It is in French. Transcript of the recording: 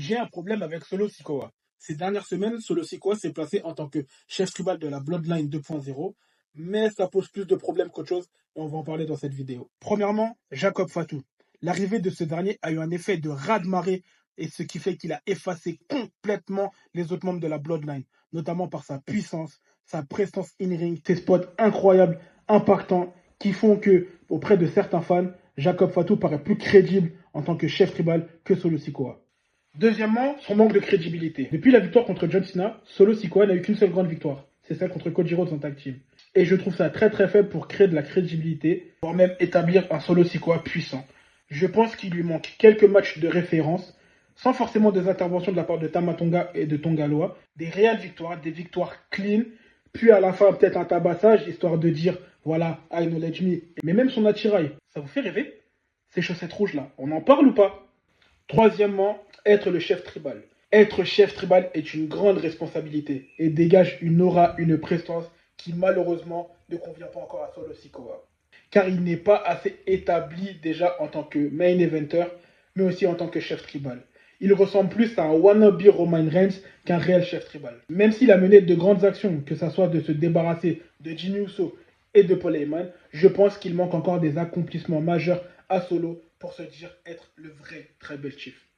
J'ai un problème avec Solo Sikoa. Ces dernières semaines, Solo Sikoa s'est placé en tant que chef tribal de la Bloodline 2.0, mais ça pose plus de problèmes qu'autre chose, et on va en parler dans cette vidéo. Premièrement, Jacob Fatou. L'arrivée de ce dernier a eu un effet de raz-de-marée, et ce qui fait qu'il a effacé complètement les autres membres de la Bloodline, notamment par sa puissance, sa présence in-ring, ses spots incroyables, impactants, qui font que, auprès de certains fans, Jacob Fatou paraît plus crédible en tant que chef tribal que Solo Sikoa. Deuxièmement, son manque de crédibilité. Depuis la victoire contre John Cena, Solo Sikoa n'a eu qu'une seule grande victoire. C'est celle contre Cody Rhodes en tag team. Et je trouve ça très très faible pour créer de la crédibilité, voire même établir un Solo Sikoa puissant. Je pense qu'il lui manque quelques matchs de référence, sans forcément des interventions de la part de Tama Tonga et de Tongaloa, des réelles victoires, des victoires clean, puis à la fin peut-être un tabassage, histoire de dire, voilà, I acknowledge me. Mais même son attirail, ça vous fait rêver? Ces chaussettes rouges là, on en parle ou pas? Troisièmement, être le chef tribal. Être chef tribal est une grande responsabilité et dégage une aura, une prestance qui malheureusement ne convient pas encore à Solo Sikoa. Car il n'est pas assez établi déjà en tant que main eventer, mais aussi en tant que chef tribal. Il ressemble plus à un wannabe Roman Reigns qu'un réel chef tribal. Même s'il a mené de grandes actions, que ce soit de se débarrasser de Jimmy Uso et de Paul Heyman, je pense qu'il manque encore des accomplissements majeurs à Solo pour se dire être le vrai Tribal Chief.